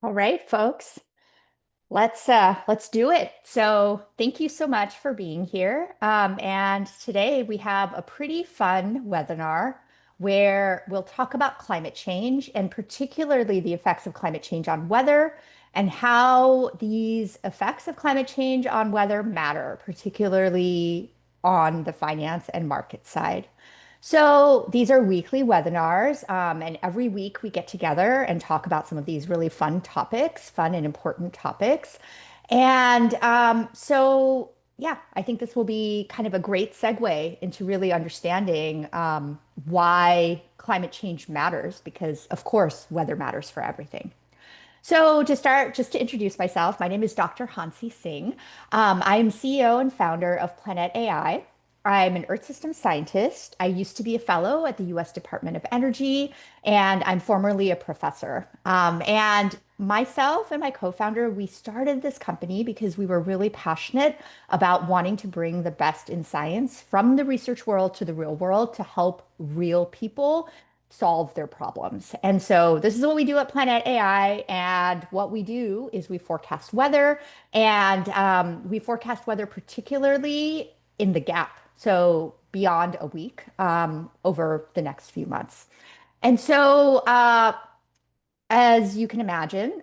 All right, folks, let's do it. So, thank you so much for being here. And today we have a pretty fun webinar where we'll talk about climate change and particularly the effects of climate change on weather and how these effects of climate change on weather matter, particularly on the finance and market side. So these are weekly webinars, and every week we get together and talk about some of these really fun topics, fun and important topics. Yeah, I think this will be kind of a great segue into really understanding why climate change matters, because of course, weather matters for everything. So to start, just to introduce myself, my name is Dr. Hansi Singh. I am CEO and founder of Planet AI. I'm an Earth System scientist. I used to be a fellow at the U.S. Department of Energy, and I'm formerly a professor. And myself and my co-founder, we started this company because we were really passionate about wanting to bring the best in science from the research world to the real world to help real people solve their problems. And so this is what we do at Planet AI. And what we do is we forecast weather, and we forecast weather particularly in the gap. So beyond a week, over the next few months. And so, as you can imagine,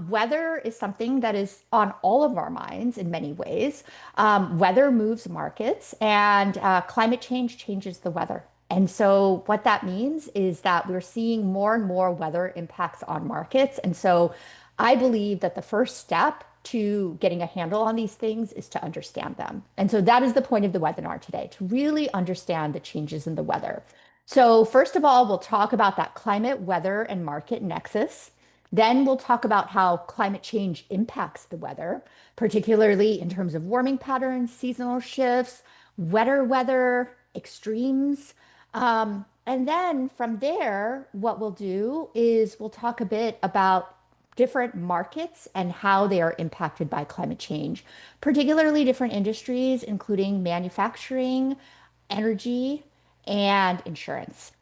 weather is something that is on all of our minds in many ways. Weather moves markets, and climate change changes the weather. And so, what that means is that we're seeing more and more weather impacts on markets. And so, I believe that the first step to getting a handle on these things is to understand them. And so, that is the point of the webinar today, to really understand the changes in the weather. So, first of all, we'll talk about that climate, weather, and market nexus. Then we'll talk about how climate change impacts the weather, particularly in terms of warming patterns, seasonal shifts, wetter weather, extremes. And then from there, what we'll do is we'll talk a bit about different markets and how they are impacted by climate change, particularly different industries, including manufacturing, energy, and insurance.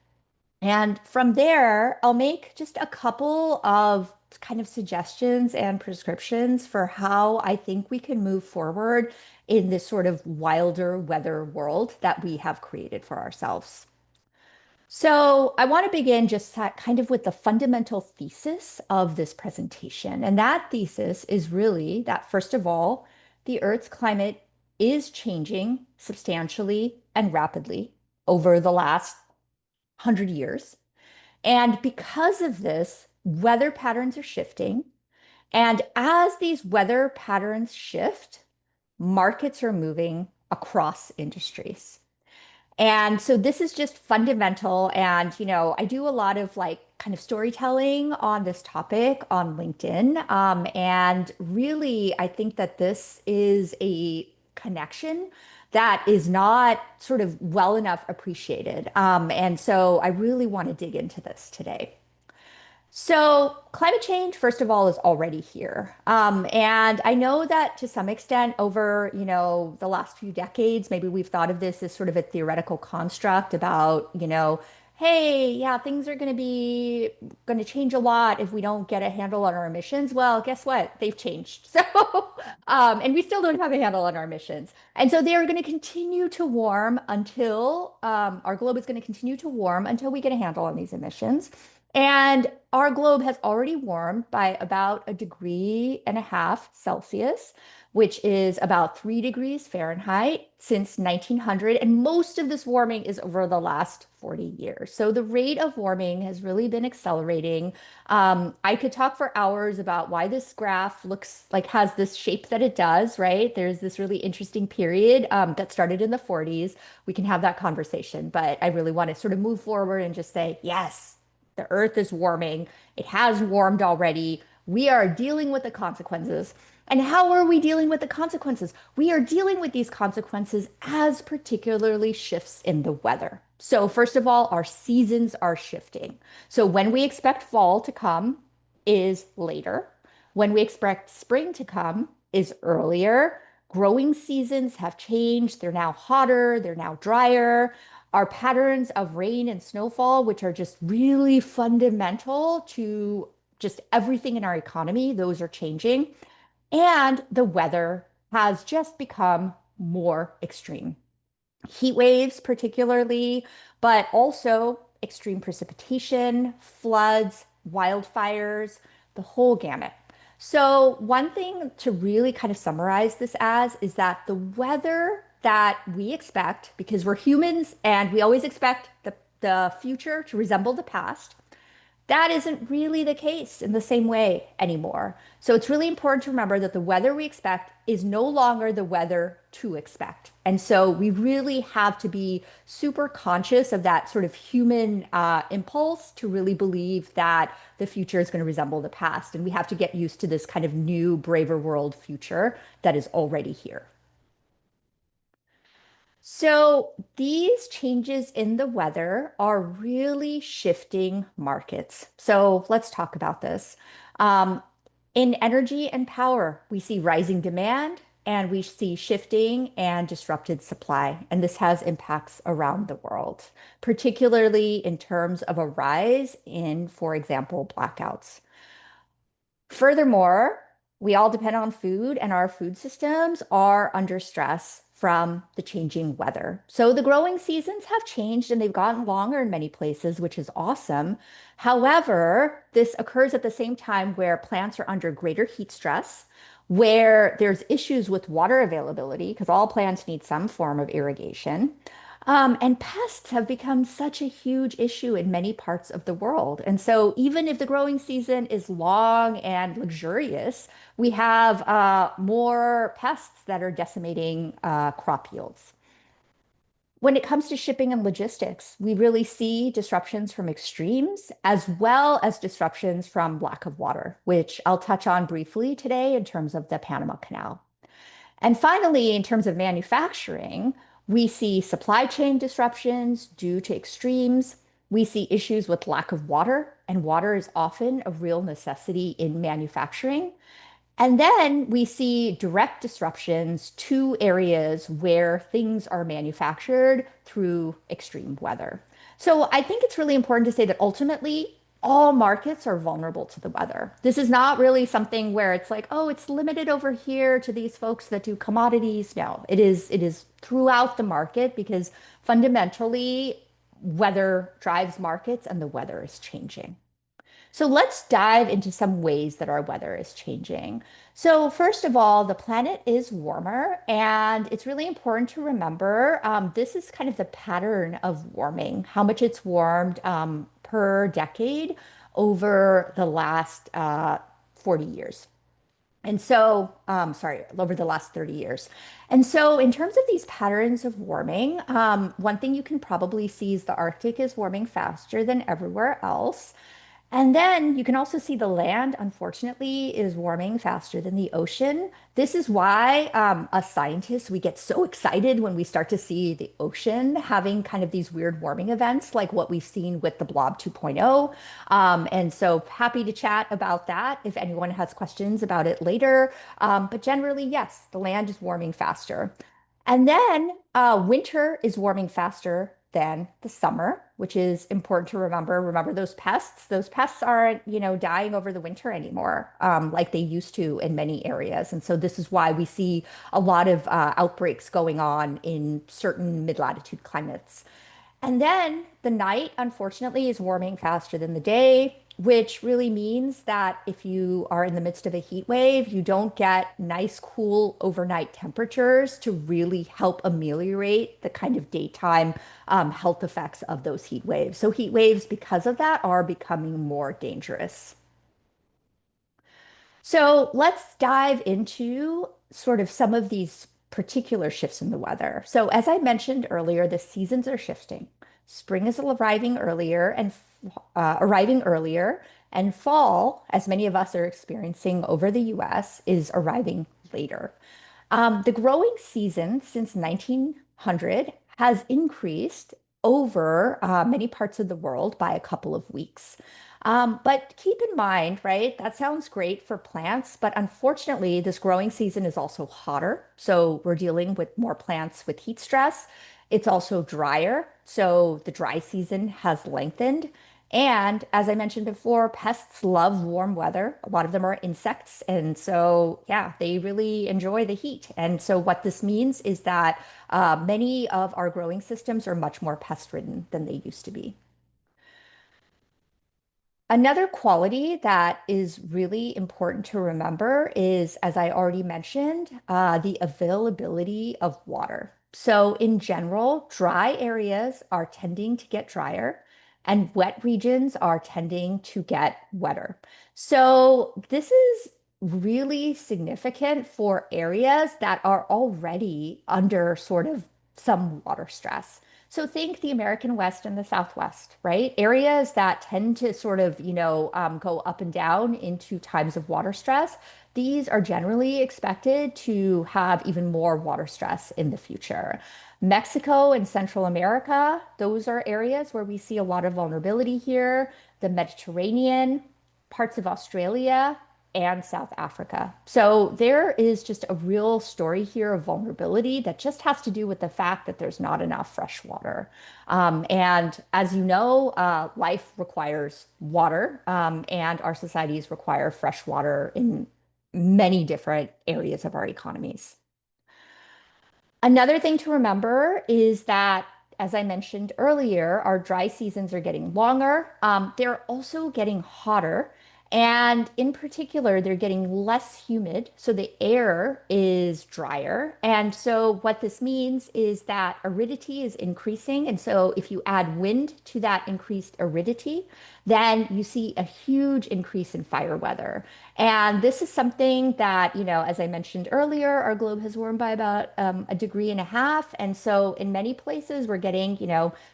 And from there, I'll make just a couple of kind of suggestions and prescriptions for how I think we can move forward in this sort of wilder weather world that we have created for ourselves. So, I want to begin just kind of with the fundamental thesis of this presentation. And that thesis is really that, first of all, the Earth's climate is changing substantially and rapidly over the last 100 years. And because of this, weather patterns are shifting. And as these weather patterns shift, markets are moving across industries. And so this is just fundamental. And, I do a lot of like kind of storytelling on this topic on LinkedIn. And really, I think that this is a connection that is not sort of well enough appreciated. And so I really want to dig into this today. So, climate change, first of all, is already here. And I know that to some extent over, the last few decades, maybe we've thought of this as sort of a theoretical construct about, hey, yeah, things are going to change a lot if we don't get a handle on our emissions. Well, guess what? They've changed. So, and we still don't have a handle on our emissions. And so they are going to continue to warm until our globe is going to continue to warm until we get a handle on these emissions. And our globe has already warmed by about 1.5 degrees Celsius, which is about 3 degrees Fahrenheit since 1900. And most of this warming is over the last 40 years. So the rate of warming has really been accelerating. I could talk for hours about why this graph looks like has this shape that it does, right? There's this really interesting period that started in the 40s. We can have that conversation, but I really want to sort of move forward and just say, yes, the earth is warming. It has warmed already. We are dealing with the consequences. And how are we dealing with the consequences? We are dealing with these consequences as particularly shifts in the weather. So, first of all, our seasons are shifting. So, when we expect fall to come is later. When we expect spring to come is earlier. Growing seasons have changed. They're now hotter, they're now drier. Our patterns of rain and snowfall, which are just really fundamental to just everything in our economy, those are changing. And the weather has just become more extreme. Heat waves, particularly, but also extreme precipitation, floods, wildfires, the whole gamut. So, one thing to really kind of summarize this as is that the weather that we expect, because we're humans and we always expect the future to resemble the past, that isn't really the case in the same way anymore. So it's really important to remember that the weather we expect is no longer the weather to expect. And so we really have to be super conscious of that sort of human impulse to really believe that the future is going to resemble the past. And we have to get used to this kind of new, braver world future that is already here. So these changes in the weather are really shifting markets. So let's talk about this. Um, in energy and power, we see rising demand and we see shifting and disrupted supply. And this has impacts around the world, particularly in terms of a rise in, for example, blackouts. Furthermore, we all depend on food, and our food systems are under stress from the changing weather. So the growing seasons have changed and they've gotten longer in many places, which is awesome. However, this occurs at the same time where plants are under greater heat stress, where there's issues with water availability, because all plants need some form of irrigation. And pests have become such a huge issue in many parts of the world. And so, even if the growing season is long and luxurious, we have more pests that are decimating crop yields. When it comes to shipping and logistics, we really see disruptions from extremes as well as disruptions from lack of water, which I'll touch on briefly today in terms of the Panama Canal. And finally, in terms of manufacturing, we see supply chain disruptions due to extremes. We see issues with lack of water, and water is often a real necessity in manufacturing. And then we see direct disruptions to areas where things are manufactured through extreme weather. So I think it's really important to say that ultimately, all markets are vulnerable to the weather. This is not really something where it's like, oh, it's limited over here to these folks that do commodities. No, it is throughout the market because fundamentally weather drives markets and the weather is changing. So let's dive into some ways that our weather is changing. So, first of all, the planet is warmer, and it's really important to remember this is kind of the pattern of warming, how much it's warmed per decade over the last 40 years. And so, sorry, over the last 30 years. And so, in terms of these patterns of warming, one thing you can probably see is the Arctic is warming faster than everywhere else. And then you can also see the land, unfortunately, is warming faster than the ocean. This is why, us scientists, we get so excited when we start to see the ocean having kind of these weird warming events, like what we've seen with the Blob 2.0. And so happy to chat about that if anyone has questions about it later. But generally, yes, the land is warming faster. And then winter is warming faster than the summer, which is important to remember. Remember those pests? Those pests aren't, dying over the winter anymore, like they used to in many areas. And so this is why we see a lot of outbreaks going on in certain mid-latitude climates. And then the night, unfortunately, is warming faster than the day, which really means that if you are in the midst of a heat wave, you don't get nice, cool overnight temperatures to really help ameliorate the kind of daytime health effects of those heat waves. So, heat waves, because of that, are becoming more dangerous. So let's dive into sort of some of these particular shifts in the weather. So, as I mentioned earlier, the seasons are shifting. Spring is arriving earlier, and fall, as many of us are experiencing over the US, is arriving later. The growing season since 1900 has increased over many parts of the world by a couple of weeks. But keep in mind, right, that sounds great for plants, but unfortunately, this growing season is also hotter. So we're dealing with more plants with heat stress. It's also drier. So the dry season has lengthened. And as I mentioned before, pests love warm weather. A lot of them are insects. And so, yeah, they really enjoy the heat. And so, what this means is that many of our growing systems are much more pest ridden than they used to be. Another quality that is really important to remember is, as I already mentioned, the availability of water. So, in general, dry areas are tending to get drier, and wet regions are tending to get wetter. So, this is really significant for areas that are already under sort of some water stress. So think the American West and the Southwest, right? Areas that tend to sort of, go up and down into times of water stress. These are generally expected to have even more water stress in the future. Mexico and Central America, those are areas where we see a lot of vulnerability here. The Mediterranean, parts of Australia, and South Africa. So there is just a real story here of vulnerability that just has to do with the fact that there's not enough fresh water. And as you know, life requires water, and our societies require fresh water in many different areas of our economies. Another thing to remember is that, as I mentioned earlier, our dry seasons are getting longer. They're also getting hotter. And in particular, they're getting less humid. So the air is drier. And so what this means is that aridity is increasing. And so if you add wind to that increased aridity, then you see a huge increase in fire weather. And this is something that, as I mentioned earlier, our globe has warmed by about a degree and a half. And so in many places, we're getting,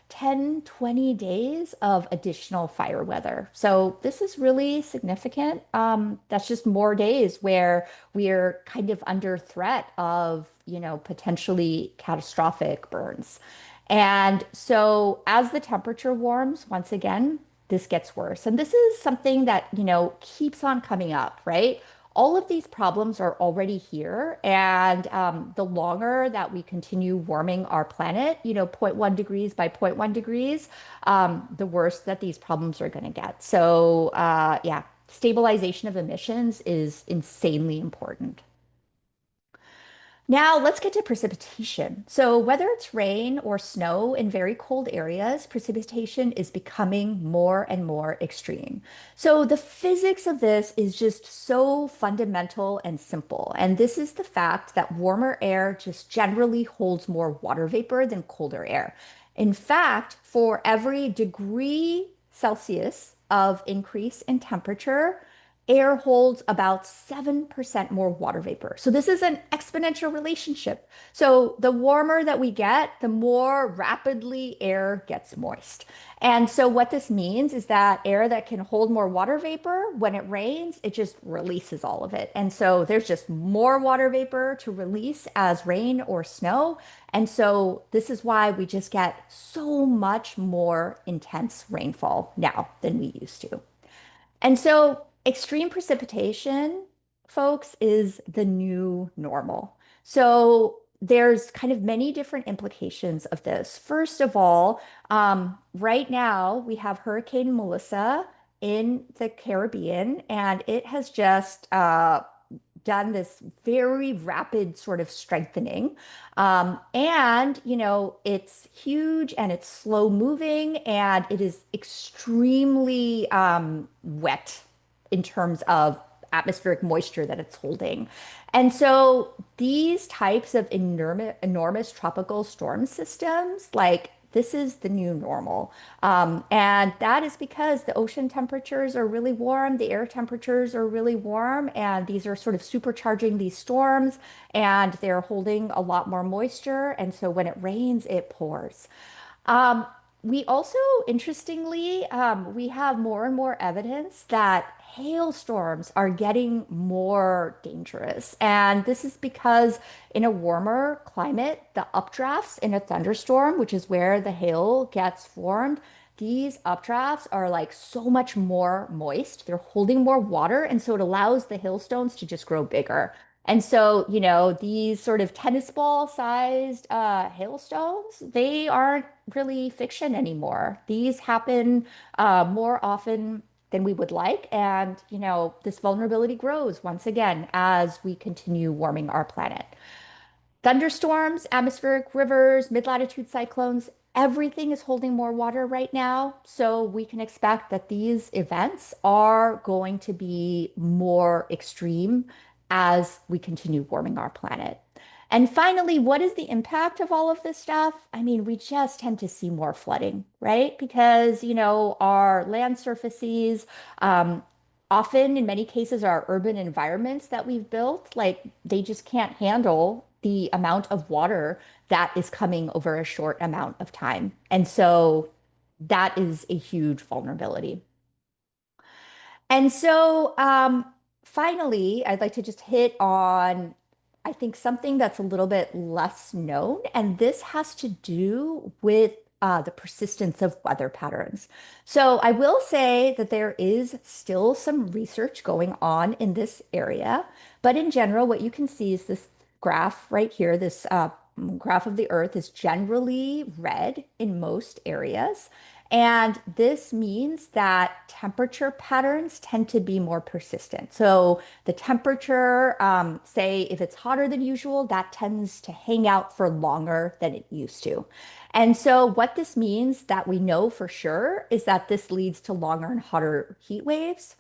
10, 20 days of additional fire weather. So this is really significant. That's just more days where we're kind of under threat of, potentially catastrophic burns. And so as the temperature warms, once again, this gets worse. And this is something that, keeps on coming up, right? All of these problems are already here. And the longer that we continue warming our planet, zero point 0.1 degrees by zero point 0.1 degrees, the worse that these problems are going to get. So, yeah, stabilization of emissions is insanely important. Now let's get to precipitation. So whether it's rain or snow in very cold areas, precipitation is becoming more and more extreme. So the physics of this is just so fundamental and simple. And this is the fact that warmer air just generally holds more water vapor than colder air. In fact, for every degree Celsius of increase in temperature, air holds about 7% more water vapor. So this is an exponential relationship. So the warmer that we get, the more rapidly air gets moist. And so what this means is that air that can hold more water vapor, when it rains, it just releases all of it. And so there's just more water vapor to release as rain or snow. And so this is why we just get so much more intense rainfall now than we used to. And so extreme precipitation, folks, is the new normal. So there's kind of many different implications of this. First of all, right now we have Hurricane Melissa in the Caribbean, and it has just done this very rapid sort of strengthening. And, it's huge and it's slow moving and it is extremely wet in terms of atmospheric moisture that it's holding. And so these types of enormous tropical storm systems, like this is the new normal. And that is because the ocean temperatures are really warm, the air temperatures are really warm, and these are sort of supercharging these storms, and they're holding a lot more moisture. And so when it rains, it pours. Um, we also, interestingly, we have more and more evidence that hailstorms are getting more dangerous. And this is because in a warmer climate, the updrafts in a thunderstorm, which is where the hail gets formed, these updrafts are like so much more moist. They're holding more water. And so it allows the hailstones to just grow bigger. And so, these sort of tennis ball sized hailstones, they aren't really fiction anymore. These happen more often than we would like. And, this vulnerability grows once again as we continue warming our planet. Thunderstorms, atmospheric rivers, mid-latitude cyclones, everything is holding more water right now. So we can expect that these events are going to be more extreme as we continue warming our planet. And finally, what is the impact of all of this stuff? I mean, we just tend to see more flooding, right? Because, our land surfaces, um, often in many cases, our urban environments that we've built, like they just can't handle the amount of water that is coming over a short amount of time. And so that is a huge vulnerability. And so, finally, I'd like to just hit on, I think, something that's a little bit less known, and this has to do with the persistence of weather patterns. So, I will say that there is still some research going on in this area, but in general, what you can see is this graph right here, this graph of the Earth is generally red in most areas. And this means that temperature patterns tend to be more persistent. So the temperature, say if it's hotter than usual, that tends to hang out for longer than it used to. And so what this means that we know for sure is that this leads to longer and hotter heat waves.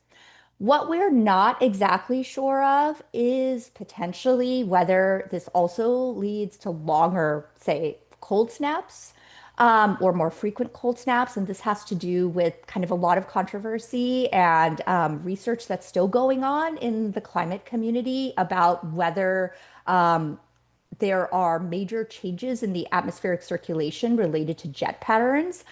What we're not exactly sure of is potentially whether this also leads to longer, say, cold snaps, or more frequent cold snaps. And this has to do with kind of a lot of controversy and research that's still going on in the climate community about whether there are major changes in the atmospheric circulation related to jet patterns,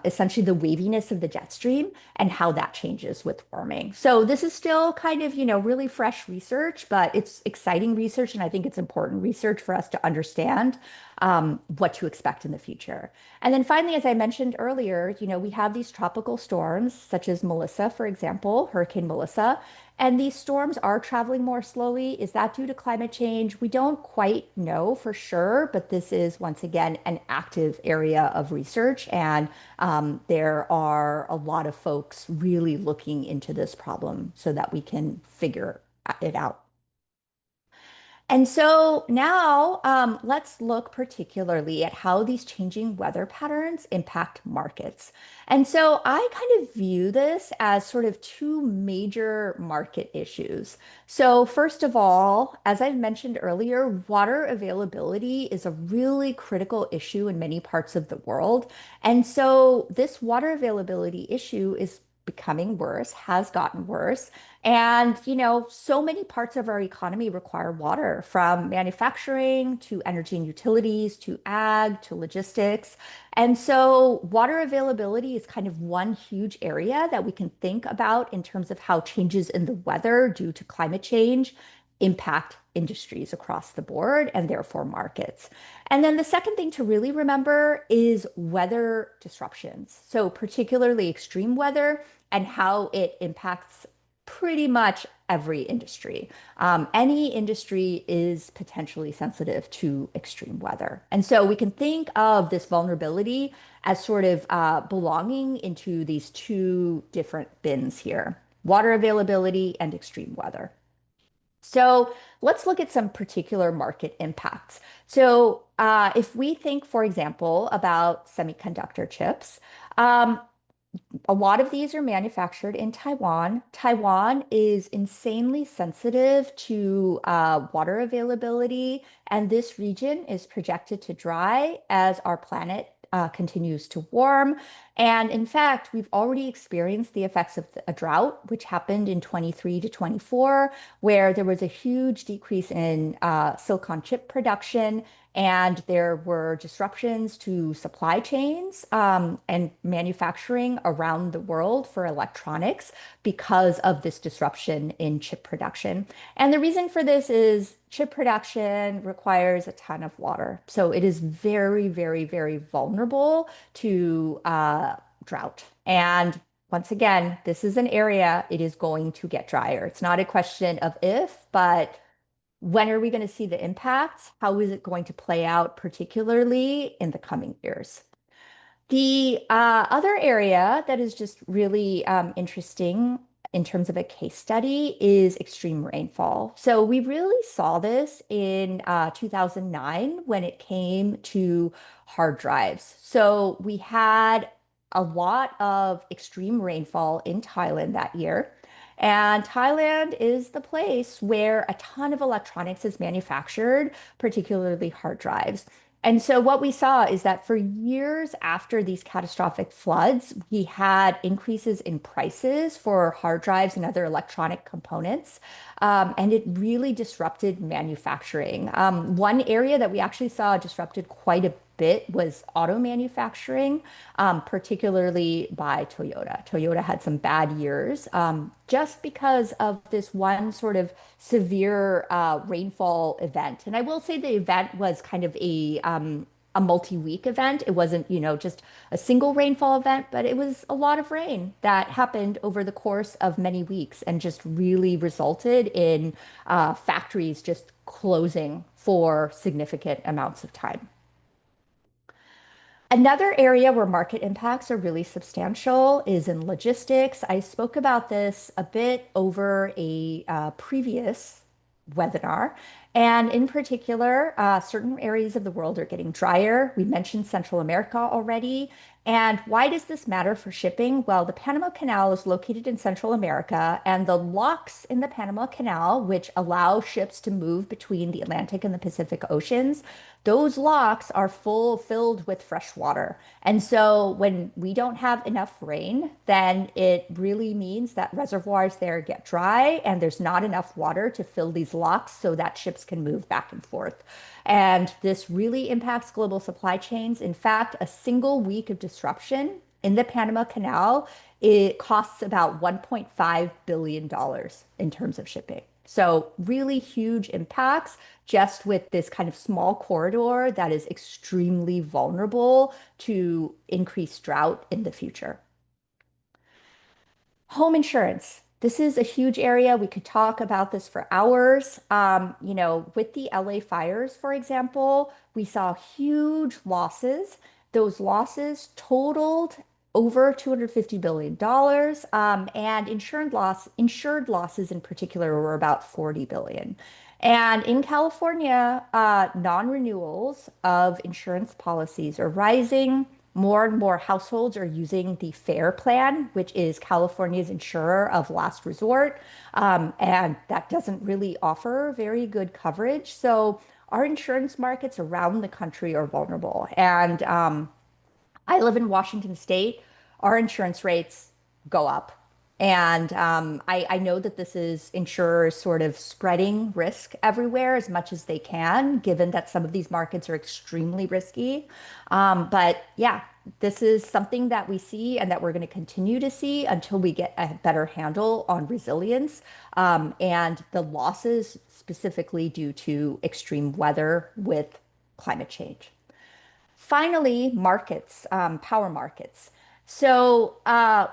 essentially the waviness of the jet stream and how that changes with warming. So this is still kind of, really fresh research, but it's exciting research, and I think it's important research for us to understand what to expect in the future. And then finally, as I mentioned earlier, we have these tropical storms, such as Melissa, for example, Hurricane Melissa. And these storms are traveling more slowly. Is that due to climate change? We don't quite know for sure, but this is once again an active area of research. And there are a lot of folks really looking into this problem so that we can figure it out. And so now let's look particularly at how these changing weather patterns impact markets. And so I kind of view this as sort of two major market issues. So, first of all, as I've mentioned earlier, water availability is a really critical issue in many parts of the world. And so, this water availability issue is becoming worse, has gotten worse. And, so many parts of our economy require water, from manufacturing to energy and utilities to ag to logistics. And so water availability is kind of one huge area that we can think about in terms of how changes in the weather due to climate change impact industries across the board and therefore markets. And then the second thing to really remember is weather disruptions. So particularly extreme weather and how it impacts pretty much every industry. Any industry is potentially sensitive to extreme weather. And so we can think of this vulnerability as sort of belonging into these two different bins here: water availability and extreme weather. So let's look at some particular market impacts. So if we think, for example, about semiconductor chips, um, a lot of these are manufactured in Taiwan. Taiwan is insanely sensitive to water availability, and this region is projected to dry as our planet continues to warm. And in fact, we've already experienced the effects of a drought, which happened in 23 to 24, where there was a huge decrease in silicon chip production, and there were disruptions to supply chains and manufacturing around the world for electronics because of this disruption in chip production. And the reason for this is chip production requires a ton of water. So it is very, very, very vulnerable to drought. And once again, this is an area it is going to get drier. It's not a question of if, but When are we going to see the impacts? How is it going to play out, particularly in the coming years? The other area that is just really interesting in terms of a case study is extreme rainfall. So we really saw this in 2009 when it came to hard drives. So we had a lot of extreme rainfall in Thailand that year. And Thailand is the place where a ton of electronics is manufactured, particularly hard drives. And so what we saw is that for years after these catastrophic floods, we had increases in prices for hard drives and other electronic components. And it really disrupted manufacturing. One area that we actually saw disrupted quite a bit was auto manufacturing, particularly by Toyota. Toyota had some bad years just because of this one sort of severe rainfall event. And I will say the event was kind of a multi-week event. It wasn't, just a single rainfall event, but it was a lot of rain that happened over the course of many weeks and just really resulted in factories just closing for significant amounts of time. Another area where market impacts are really substantial is in logistics. I spoke about this a bit over a previous webinar. And in particular, certain areas of the world are getting drier. We mentioned Central America already. And why does this matter for shipping? Well, the Panama Canal is located in Central America, and the locks in the Panama Canal, which allow ships to move between the Atlantic and the Pacific Oceans, those locks are filled with fresh water. And so when we don't have enough rain, then it really means that reservoirs there get dry and there's not enough water to fill these locks so that ships can move back and forth. And this really impacts global supply chains. In fact, a single week of disruption in the Panama Canal, it costs about $1.5 billion in terms of shipping. So really huge impacts just with this kind of small corridor that is extremely vulnerable to increased drought in the future. Home insurance. This is a huge area. We could talk about this for hours. With the LA fires, for example, we saw huge losses. Those losses totaled over $250 billion, and insured losses in particular were about 40 billion. And in California, non-renewals of insurance policies are rising. More and more households are using the FAIR plan, which is California's insurer of last resort. And that doesn't really offer very good coverage. So our insurance markets around the country are vulnerable. And I live in Washington State. Our insurance rates go up. And I know that this is insurers sort of spreading risk everywhere as much as they can, given that some of these markets are extremely risky. But yeah, this is something that we see and that we're going to continue to see until we get a better handle on resilience and the losses specifically due to extreme weather with climate change. Finally, markets, power markets. So,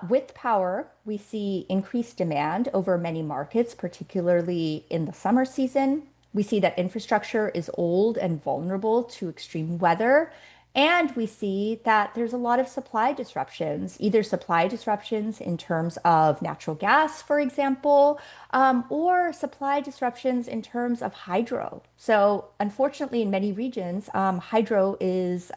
with power, we see increased demand over many markets, particularly in the summer season. We see that infrastructure is old and vulnerable to extreme weather. And we see that there's a lot of supply disruptions, either supply disruptions in terms of natural gas, for example, or supply disruptions in terms of hydro. So, unfortunately, in many regions, hydro is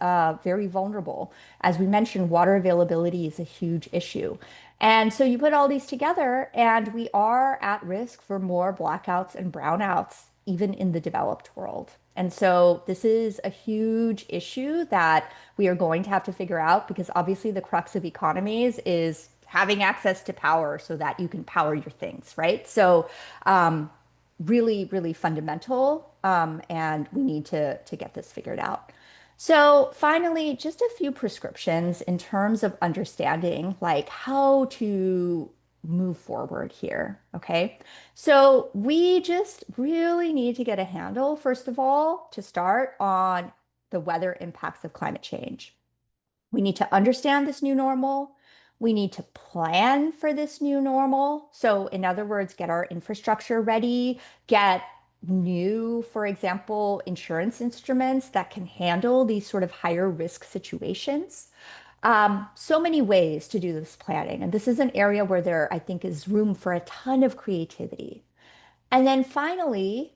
very vulnerable. As we mentioned, water availability is a huge issue. And so you put all these together, and we are at risk for more blackouts and brownouts, even in the developed world. And so this is a huge issue that we are going to have to figure out because obviously the crux of economies is having access to power so that you can power your things, right? So really, really fundamental, and we need to get this figured out. So finally, just a few prescriptions in terms of understanding like how to move forward here. Okay. So we just really need to get a handle, first of all, to start on the weather impacts of climate change. We need to understand this new normal. We need to plan for this new normal. So, in other words, get our infrastructure ready, get new, for example, insurance instruments that can handle these sort of higher risk situations. So many ways to do this planning. And this is an area where there, I think, is room for a ton of creativity. And then finally,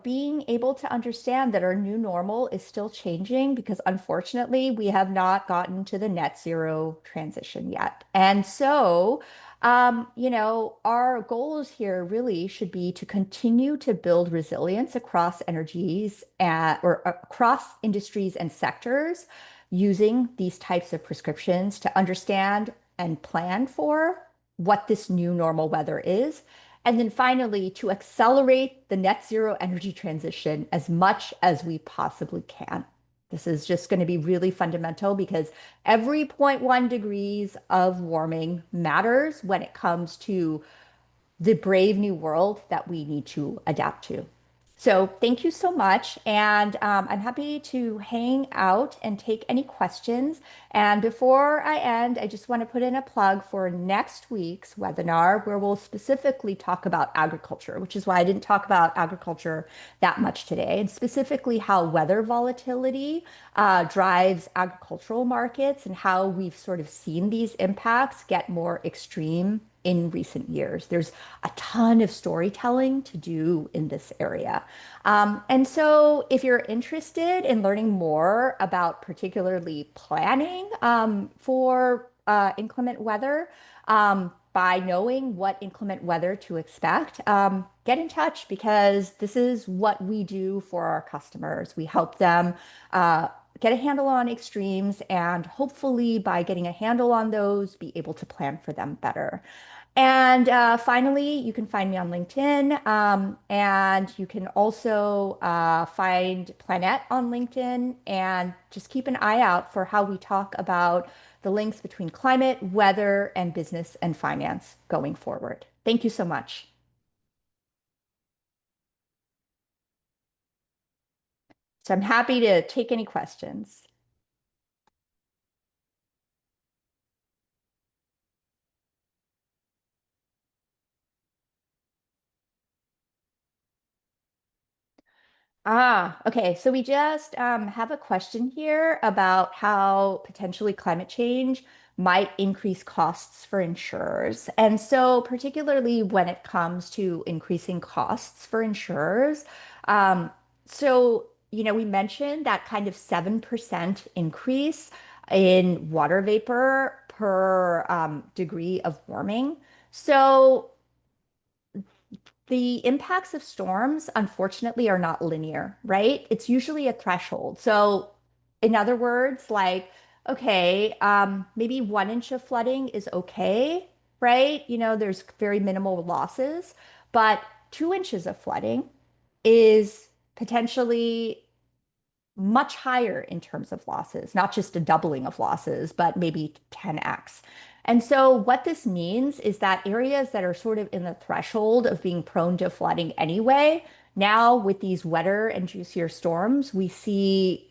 being able to understand that our new normal is still changing because unfortunately we have not gotten to the net zero transition yet. And so, our goals here really should be to continue to build resilience across energies or across industries and sectors using these types of prescriptions to understand and plan for what this new normal weather is, and then finally, to accelerate the net zero energy transition as much as we possibly can. This is just going to be really fundamental because every zero point 0.1 degrees of warming matters when it comes to the brave new world that we need to adapt to. So thank you so much. And I'm happy to hang out and take any questions. And before I end, I just want to put in a plug for next week's webinar where we'll specifically talk about agriculture, which is why I didn't talk about agriculture that much today, and specifically how weather volatility drives agricultural markets and how we've sort of seen these impacts get more extreme in recent years. There's a ton of storytelling to do in this area. And so, if you're interested in learning more about particularly planning for inclement weather, by knowing what inclement weather to expect, get in touch because this is what we do for our customers. We help them get a handle on extremes and hopefully by getting a handle on those, be able to plan for them better. And finally, you can find me on LinkedIn. And you can also find Planet on LinkedIn and just keep an eye out for how we talk about the links between climate, weather, and business and finance going forward. Thank you so much. So I'm happy to take any questions. Okay. So we just have a question here about how potentially climate change might increase costs for insurers. And so, particularly when it comes to increasing costs for insurers, um, we mentioned that kind of 7% increase in water vapor per degree of warming. So, the impacts of storms, unfortunately, are not linear, right? It's usually a threshold. So, in other words, like, okay, maybe 1 inch of flooding is okay, right? There's very minimal losses, but 2 inches of flooding is potentially much higher in terms of losses, not just a doubling of losses, but maybe 10x. And so, what this means is that areas that are sort of in the threshold of being prone to flooding anyway, now with these wetter and juicier storms, we see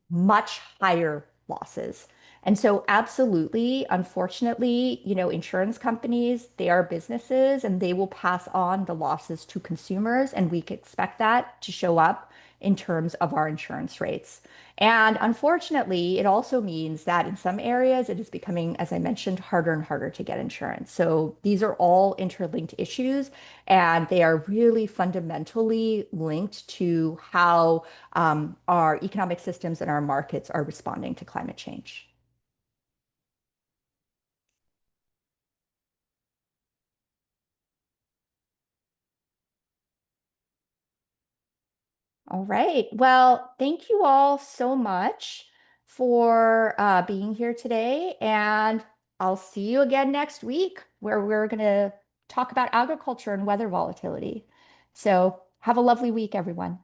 much higher losses. And so, absolutely, unfortunately, insurance companies, they are businesses and they will pass on the losses to consumers. And we can expect that to show up in terms of our insurance rates. And unfortunately, it also means that in some areas, it is becoming, as I mentioned, harder and harder to get insurance. So these are all interlinked issues, and they are really fundamentally linked to how our economic systems and our markets are responding to climate change. All right. Well, thank you all so much for being here today. And I'll see you again next week where we're going to talk about agriculture and weather volatility. So have a lovely week, everyone.